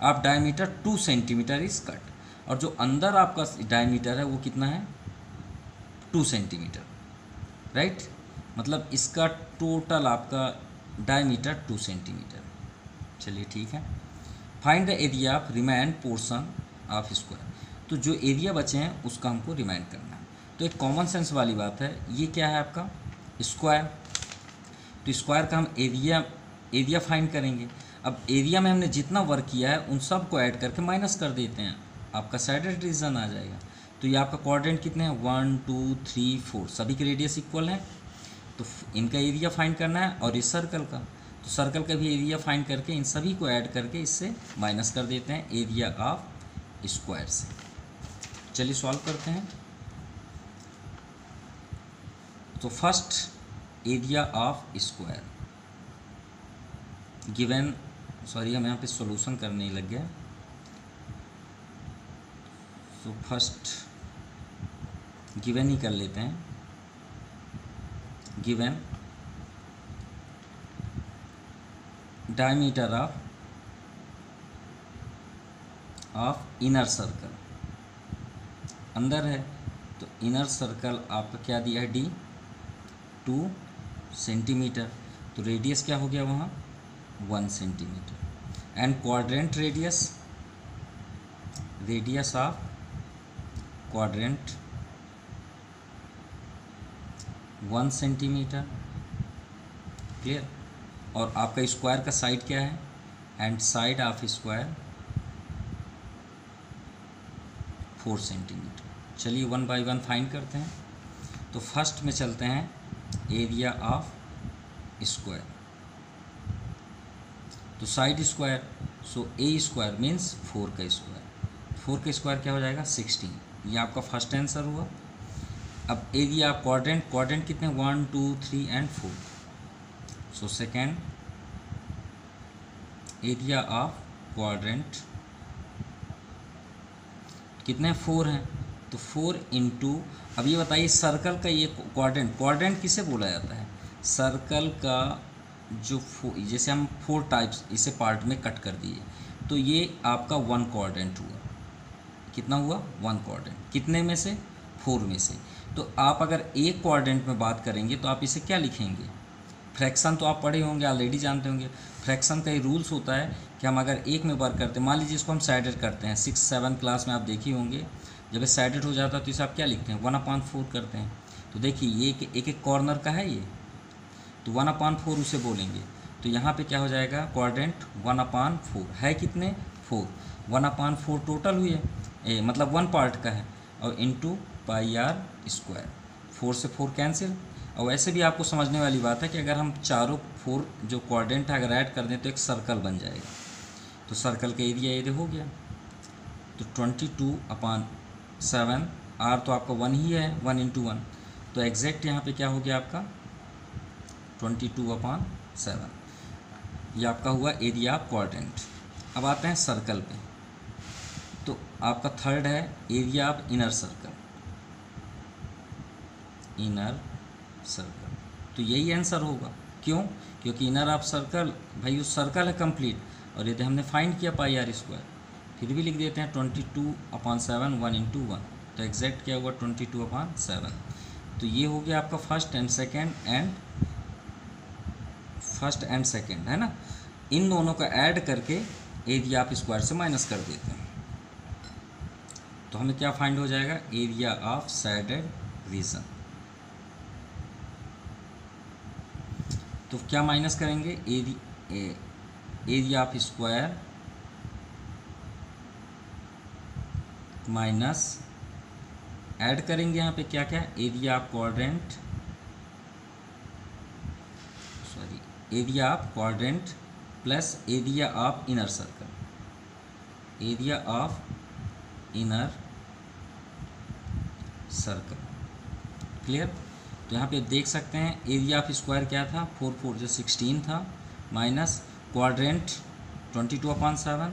आप डायमीटर 2 सेंटीमीटर इज कट, और जो अंदर आपका डायमीटर है वो कितना है 2 सेंटीमीटर, राइट। मतलब इसका टोटल आपका डायमीटर 2 सेंटीमीटर। चलिए ठीक है, find the area of remain portion of square. तो जो एरिया बचे हैं उसका हमको रिमाइंड करना है। तो एक कॉमन सेंस वाली बात है, ये क्या है आपका स्क्वायर, तो स्क्वायर का हम एरिया फाइंड करेंगे। अब एरिया में हमने जितना वर्क किया है उन सब को ऐड करके माइनस कर देते हैं, आपका साइडेड रीजन आ जाएगा। तो ये आपका क्वाड्रेंट कितने हैं 1 2 3 4, सभी के रेडियस इक्वल हैं, तो इनका एरिया फाइंड करना है। और इस सर्कल का, तो सर्कल का भी एरिया फाइंड करके इन सभी को ऐड करके इससे माइनस कर देते हैं एरिया ऑफ स्क्वायर से। चलिए सॉल्व करते हैं। तो first area of square given, sorry हम यहाँ पे सॉल्यूशन करने लग गए। तो फर्स्ट गिवन ही कर लेते हैं। Given diameter of inner circle, अंदर है तो इनर सर्कल आपका क्या दिया है D 2 सेंटीमीटर, तो रेडियस क्या हो गया वहाँ 1 centimetre. And quadrant radius of quadrant 1 centimetre, clear. और आपका स्क्वायर का साइड क्या है, and side of square 4 centimetre. चलिए 1 बाय 1 फाइंड करते हैं। तो फर्स्ट में चलते हैं एरिया ऑफ स्क्वायर, तो साइड स्क्वायर, सो ए स्क्वायर मीन्स 4 का स्क्वायर, 4 का स्क्वायर क्या हो जाएगा 16, ये आपका फर्स्ट आंसर हुआ। अब एरिया ऑफ क्वाड्रेंट कितने 1 2 3 and 4, so second area of quadrant कितने 4 हैं, तो 4 इंटू, अब ये बताइए सर्कल का ये क्वाड्रेंट किसे बोला जाता है, सर्कल का जो जैसे हम 4 टाइप्स इसे पार्ट में कट कर दिए, तो ये आपका 1 क्वाड्रेंट हुआ। कितना हुआ 1 क्वाड्रेंट, कितने में से 4 में से। तो आप अगर एक क्वाड्रेंट में बात करेंगे तो आप इसे क्या लिखेंगे, फ्रैक्शन तो आप पढ़े होंगे, ऑलरेडी जानते होंगे। फ्रैक्शन का ये रूल्स होता है कि हम अगर एक में वर्क करते हैं, मान लीजिए इसको हम साइडेड करते हैं, 6-7 क्लास में आप देखे होंगे, जब ये साइडेड हो जाता है तो इसे आप क्या लिखते हैं 1/4 करते हैं। तो देखिए ये एक एक कॉर्नर का है ये, तो 1/4 उसे बोलेंगे। तो यहाँ पे क्या हो जाएगा क्वाड्रेंट 1/4 है, कितने 4, 1/4 टोटल हुए, मतलब 1 पार्ट का है, और इंटू पाई आर स्क्वायर, 4 से 4 कैंसिल। और वैसे भी आपको समझने वाली बात है कि अगर हम चारों 4 जो क्वाड्रेंट है अगर ऐड कर दें तो एक सर्कल बन जाएगा। तो सर्कल का एरिया ये हो गया, तो 22/7, आर तो आपका 1 ही है, 1 × 1, तो एग्जैक्ट यहाँ पे क्या हो गया आपका 22/7, ये आपका हुआ एरिया ऑफ क्वाड्रेंट। अब आते हैं सर्कल पे, तो आपका थर्ड है एरिया ऑफ इनर सर्कल, तो यही आंसर होगा। क्यों, क्योंकि इनर ऑफ सर्कल भाई उस सर्कल है कंप्लीट, और यदि हमने फाइंड किया पाई आर स्क्वायर, फिर भी लिख देते हैं 22/7 1 × 1, तो एग्जैक्ट क्या हुआ 22/7। तो ये हो गया आपका फर्स्ट एंड सेकेंड है ना, इन दोनों का ऐड करके एरिया ऑफ स्क्वायर से माइनस कर देते हैं, तो हमें क्या फाइंड हो जाएगा एरिया ऑफ साइडेड रीजन। तो क्या माइनस करेंगे area of square minus add करेंगे यहाँ पे क्या क्या area of quadrant, area of quadrant plus area of inner circle, area of inner circle, clear. तो यहाँ पे देख सकते हैं एरिया ऑफ स्क्वायर क्या था 4 जो 16 था, माइनस क्वाड्रेंट 22/7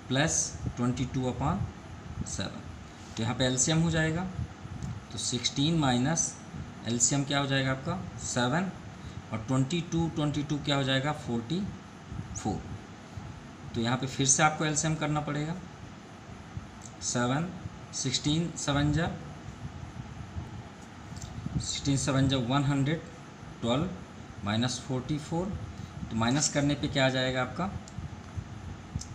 प्लस 22/7, तो यहाँ पे एलसीएम हो जाएगा, तो 16 माइनस एलसीएम क्या हो जाएगा आपका 7, और 22 क्या हो जाएगा 44। तो यहाँ पे फिर से आपको एलसीएम करना पड़ेगा, 7 16 7 जा 112 माइनस 44, तो माइनस करने पे क्या आ जाएगा आपका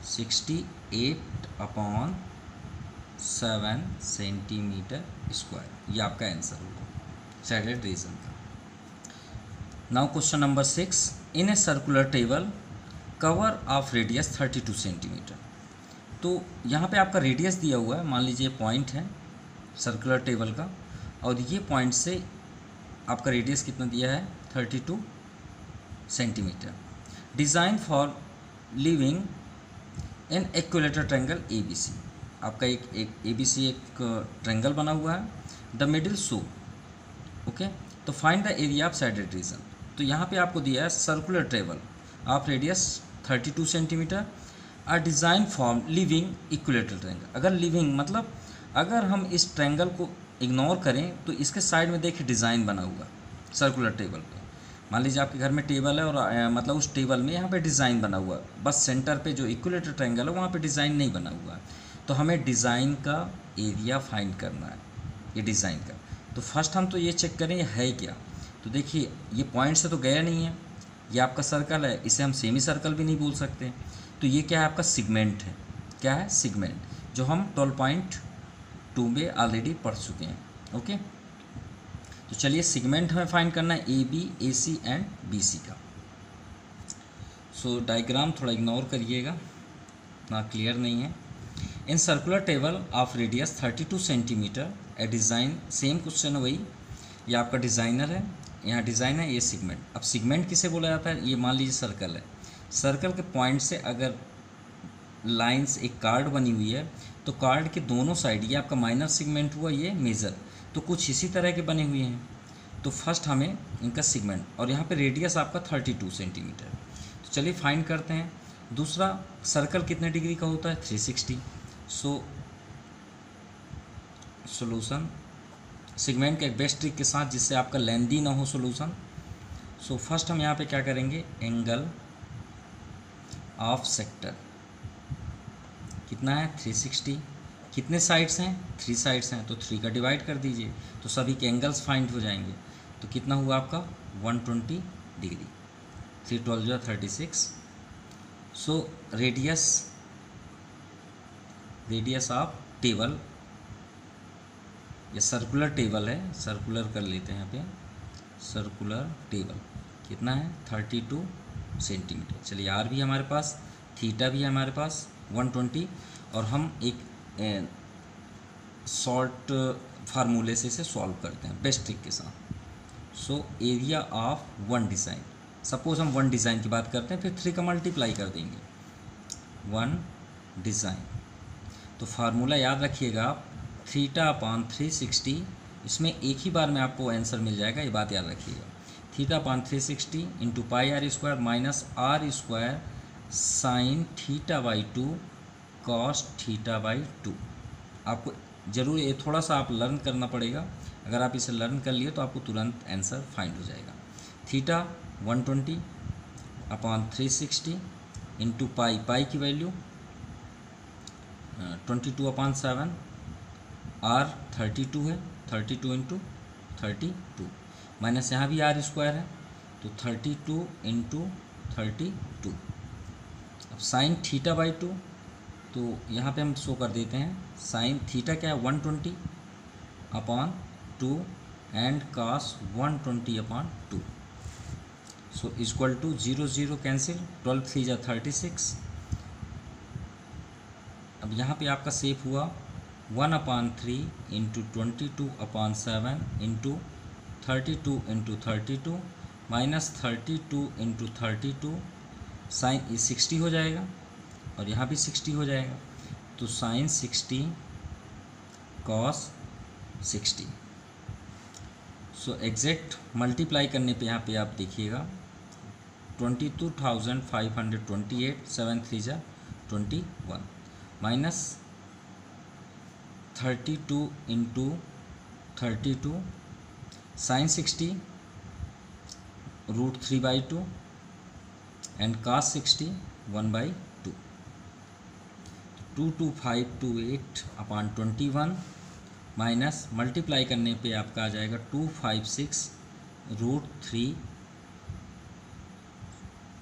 68/7 सेंटीमीटर स्क्वायर। ये आपका आंसर होगा सैडेड रीजन का। Now question number 6, in a circular table cover of radius 32 centimetre. तो यहाँ पे आपका रेडियस दिया हुआ है, मान लीजिए पॉइंट है सर्कुलर टेबल का, और ये पॉइंट से आपका रेडियस कितना दिया है 32 centimetre. Design for living in equilateral triangle ABC। आपका एक ABC एक ट्रायंगल बना हुआ है, द मिडिल शो। ओके, तो find the area of shaded region. तो यहाँ पे आपको दिया है circular table of radius 32 centimetre, a design form living equilateral triangle. अगर लिविंग मतलब अगर हम इस ट्रायंगल को इग्नोर करें तो इसके साइड में देखिए डिज़ाइन बना हुआ सर्कुलर टेबल पे। मान लीजिए आपके घर में टेबल है और मतलब उस टेबल में यहाँ पे डिज़ाइन बना हुआ है, बस सेंटर पे जो इक्विलेटरल ट्रायंगल है वहाँ पे डिज़ाइन नहीं बना हुआ है। तो हमें डिज़ाइन का एरिया फाइंड करना है, ये डिज़ाइन का। तो फर्स्ट हम तो ये चेक करें ये है क्या। तो देखिए ये पॉइंट से तो गया नहीं है, ये आपका सर्कल है, इसे हम सेमी सर्कल भी नहीं बोल सकते। तो ये क्या है आपका सेगमेंट है। क्या है सेगमेंट, जो हम 12.2 में ऑलरेडी पढ़ चुके हैं। ओके, तो चलिए सेगमेंट हमें फाइंड करना है AB, AC एंड BC का। सो डायग्राम थोड़ा इग्नोर करिएगा, ना क्लियर नहीं है। In circular table of radius 32 centimetre A design, same question वही, ये आपका डिज़ाइनर है, यहाँ डिज़ाइन है, ये सेगमेंट। अब सेगमेंट किसे बोला जाता है, ये मान लीजिए सर्कल है, सर्कल के पॉइंट से अगर लाइंस एक कार्ड बनी हुई है तो कार्ड के दोनों साइड, ये आपका माइनर सेगमेंट हुआ, ये मेजर, तो कुछ इसी तरह के बने हुए हैं। तो फर्स्ट हमें इनका सेगमेंट, और यहाँ पे रेडियस आपका 32 सेंटीमीटर। तो चलिए फाइंड करते हैं। दूसरा, सर्कल कितने डिग्री का होता है 360। सो सॉल्यूशन सेगमेंट के एक बेस्ट ट्रिक के साथ जिससे आपका लेंदी ना हो सॉल्यूशन। सो फर्स्ट हम यहाँ पे क्या करेंगे, एंगल ऑफ सेक्टर कितना है 360। कितने साइड्स हैं 3 साइड्स हैं, तो 3 का डिवाइड कर दीजिए तो सभी के एंगल्स फाइंड हो जाएंगे। तो कितना हुआ आपका 120 degree, 3 12 36। So radius of table, ये सर्कुलर टेबल है, सर्कुलर कर लेते हैं यहाँ पे, सर्कुलर टेबल कितना है 32 सेंटीमीटर। चलिए आर भी हमारे पास, थीटा भी है हमारे पास 120, और हम एक शॉर्ट फार्मूले से इसे सॉल्व करते हैं बेस्ट ट्रिक के साथ। So area of one design, suppose हम वन डिज़ाइन की बात करते हैं, फिर 3 का मल्टीप्लाई कर देंगे, वन डिज़ाइन। तो फार्मूला याद रखिएगा आप, θ/360, इसमें एक ही बार में आपको आंसर मिल जाएगा, ये बात याद रखिएगा। θ/360 into πr² minus r² sign θ/2 cos θ/2। आपको जरूर ये थोड़ा सा आप लर्न करना पड़ेगा, अगर आप इसे लर्न कर लिए तो आपको तुरंत आंसर फाइंड हो जाएगा। थीटा 120/360 इंटू पाई की वैल्यू 22/7, r 32 है, 32 इंटू 32, माइनस यहाँ भी r² है तो 32 इंटू 32। अब साइन θ/2, तो यहाँ पे हम शो कर देते हैं, साइन थीटा क्या है 120/2 and cos 120/2। So equal to 0 0 cancel, 12 3 जा 36। अब यहाँ पे आपका सेफ हुआ 1/3 into 22/7 into 32 into 32 minus 32 into 32, sine 60 हो जाएगा और यहाँ भी 60 हो जाएगा, तो sine 60 cos 60। So exact multiply करने पे यहाँ पे आप देखिएगा 22,528, 7 3 जा 21 minus 32 into 32 sine 60 √3/2 and cos 60 1/2। 22528/21 minus multiply करने पे आपका आ जाएगा 256 √3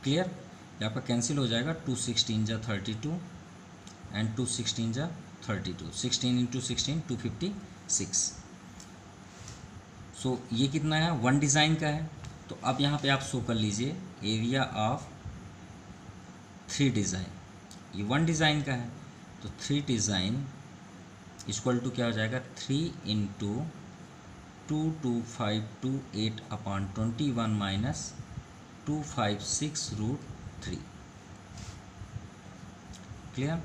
क्लियर, ये आपका कैंसिल हो जाएगा, 2 16 जा 32 एंड 2 16 जा 32, 16 इंटू 16 256। सो ये कितना है, 1 डिज़ाइन का है। तो अब यहाँ पे आप शो कर लीजिए एरिया ऑफ 3 डिज़ाइन, ये 1 डिज़ाइन का है तो 3 डिज़ाइन इक्वल टू क्या हो जाएगा, 3 इंटू 22528 अपॉन 21 माइनस 256√3। क्लियर।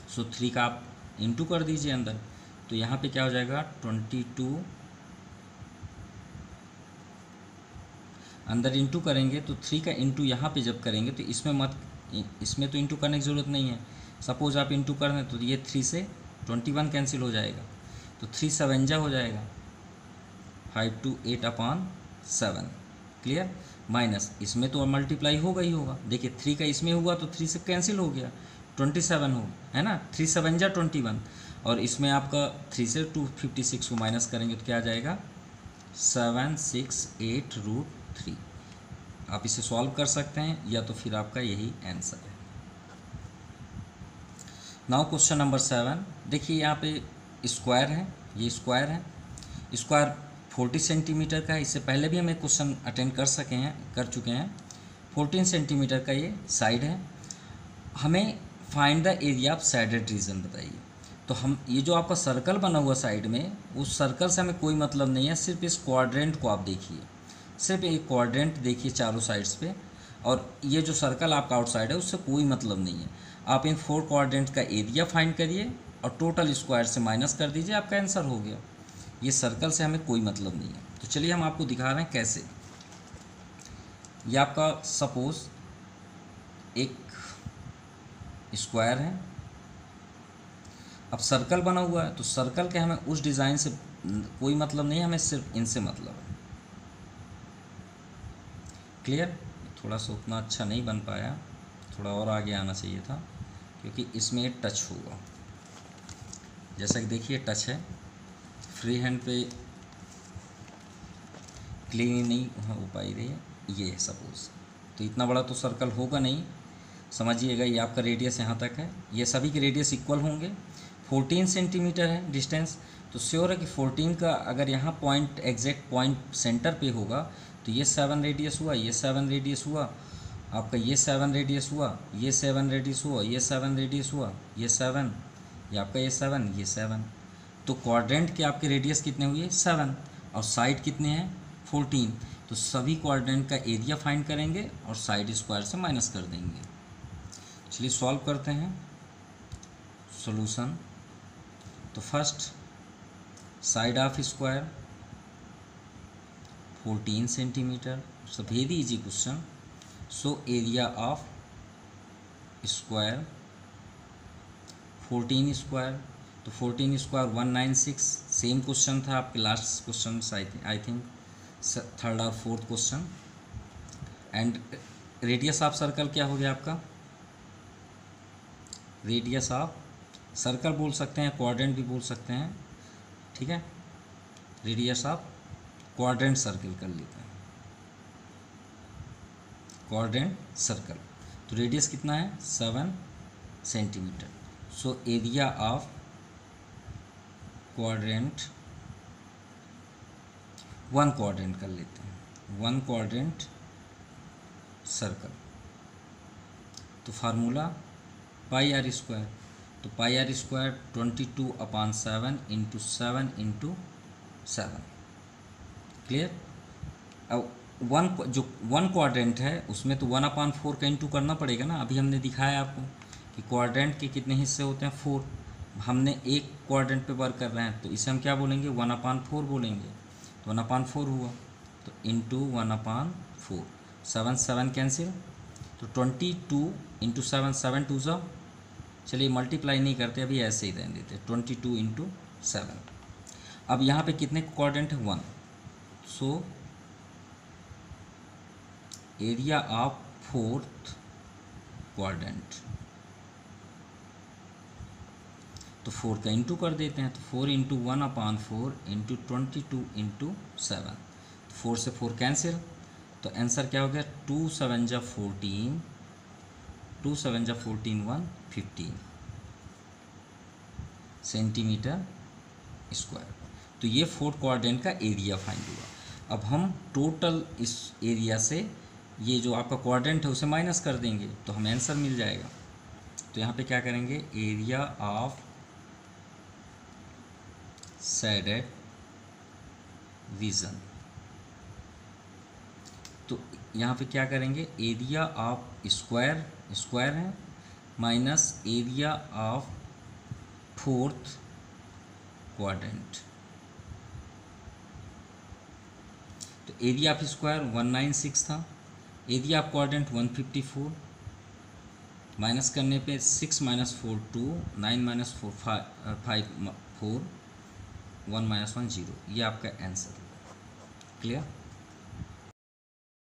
सो 3 का आप इंटू कर दीजिए अंदर, तो यहाँ पे क्या हो जाएगा 22, अंदर इंटू करेंगे तो 3 का इंटू यहाँ पे जब करेंगे तो इसमें तो इंटू करने की ज़रूरत नहीं है। सपोज आप इंटू कर दें तो ये 3 से 21 कैंसिल हो जाएगा, तो 3 7 जा हो जाएगा 528 अपॉन 7। क्लियर। माइनस इसमें तो मल्टीप्लाई होगा ही होगा, देखिए 3 का इसमें हुआ तो 3 से कैंसिल हो गया, 27 हो, है ना, 3 7 जा 21, और इसमें आपका 3 से 256 को माइनस करेंगे तो क्या आ जाएगा 768√3। आप इसे सॉल्व कर सकते हैं या तो फिर आपका यही आंसर है। नाउ क्वेश्चन नंबर 7, देखिए यहाँ पे स्क्वायर है, ये स्क्वायर है, स्क्वायर 40 सेंटीमीटर का है। इससे पहले भी हम एक क्वेश्चन अटेंड कर चुके हैं। 14 सेंटीमीटर का ये साइड है। हमें find the area of shaded reason बताइए। तो हम ये जो आपका सर्कल बना हुआ साइड में, उस सर्कल से हमें कोई मतलब नहीं है, सिर्फ इस क्वाड्रेंट को आप देखिए, सिर्फ एक क्वाड्रेंट देखिए चारों साइड्स पे, और ये जो सर्कल आपका आउटसाइड है उससे कोई मतलब नहीं है। आप इन 4 क्वाड्रेंट का एरिया फाइंड करिए और टोटल स्क्वायर से माइनस कर दीजिए, आपका आंसर हो गया। ये सर्कल से हमें कोई मतलब नहीं है। तो चलिए हम आपको दिखा रहे हैं कैसे। ये आपका सपोज एक स्क्वायर है, अब सर्कल बना हुआ है, तो सर्कल के हमें उस डिज़ाइन से कोई मतलब नहीं है, हमें सिर्फ इनसे मतलब है। क्लियर। थोड़ा सा उतना अच्छा नहीं बन पाया, थोड़ा और आगे आना चाहिए था, क्योंकि इसमें ये टच होगा। जैसा कि देखिए टच है, फ्री हैंड पे क्लीन नहीं हो पाई रही है, ये है सपोज। तो इतना बड़ा तो सर्कल होगा नहीं, समझिएगा। ये आपका रेडियस यहाँ तक है, ये सभी के रेडियस इक्वल होंगे। 14 सेंटीमीटर है डिस्टेंस, तो श्योर है कि 14 का अगर यहाँ पॉइंट एग्जैक्ट पॉइंट सेंटर पे होगा तो ये 7 रेडियस हुआ, ये 7 रेडियस हुआ, आपका ये 7 रेडियस हुआ, ये 7 रेडियस हुआ, ये 7 रेडियस हुआ, ये 7, ये आपका ये 7, ये 7। तो क्वाड्रेंट के आपके रेडियस कितने हुए 7, और साइड कितने हैं 14। तो सभी क्वाड्रेंट का एरिया फाइंड करेंगे और साइड स्क्वायर से माइनस कर देंगे। चलिए सॉल्व करते हैं। सॉल्यूशन, तो first side of square 14 centimetre, so very easy question. So area of square 14 square, तो 14 स्क्वायर 196, सेम क्वेश्चन था आपके last question I think third और fourth question. And radius of circle क्या हो गया आपका, रेडियस ऑफ सर्कल बोल सकते हैं, क्वाड्रेंट भी बोल सकते हैं, ठीक है। रेडियस ऑफ क्वाड्रेंट सर्कल कर लेते हैं, क्वाड्रेंट सर्कल। तो रेडियस कितना है 7 centimetre. So area of quadrant, 1 quadrant कर लेते हैं, 1 क्वाड्रेंट सर्कल। तो फार्मूला पाई आर स्क्वायर, तो pi are square 22/7 into 7 into 7। Clear. अब 1 क्वाड्रेंट है उसमें तो 1/4 का इंटू करना पड़ेगा ना। अभी हमने दिखाया आपको कि क्वाड्रेंट के कितने हिस्से होते हैं 4, हमने एक क्वाड्रेंट पे वर्क कर रहे हैं, तो इसे हम क्या बोलेंगे 1/4 बोलेंगे। तो 1/4 हुआ, तो इंटू 1/4, 7 7 कैंसिल, तो 22 इंटू 7, 7 2 ज़ा, चलिए मल्टीप्लाई नहीं करते अभी, ऐसे ही रहने देते, 22 इंटू 7। अब यहाँ पे कितने क्वाड्रेंट है 1, सो एरिया ऑफ 4th क्वाड्रेंट, तो 4 का इंटू कर देते हैं, तो 4 इंटू 1/4 इंटू 22 इंटू 7, 4 से 4 कैंसिल, तो आंसर क्या हो गया, 2 7 जा 14, 2 7 जा 14 1 15 सेंटीमीटर स्क्वायर। तो ये फोर्थ क्वाड्रेंट का एरिया फाइंड हुआ। अब हम टोटल इस एरिया से ये जो आपका क्वाड्रेंट है उसे माइनस कर देंगे तो हमें आंसर मिल जाएगा। तो यहाँ पे क्या करेंगे, एरिया ऑफ शेडेड रीजन। तो यहाँ पे क्या करेंगे, एरिया ऑफ स्क्वायर, स्क्वायर है, minus area of fourth quadrant. तो एरिया ऑफ स्क्वायर 196 था, एरिया ऑफ क्वाड्रेंट 154, माइनस करने पे 6 - 4 2, 9 - 4 5 4, 1 - 1 0। ये आपका आंसर। क्लियर।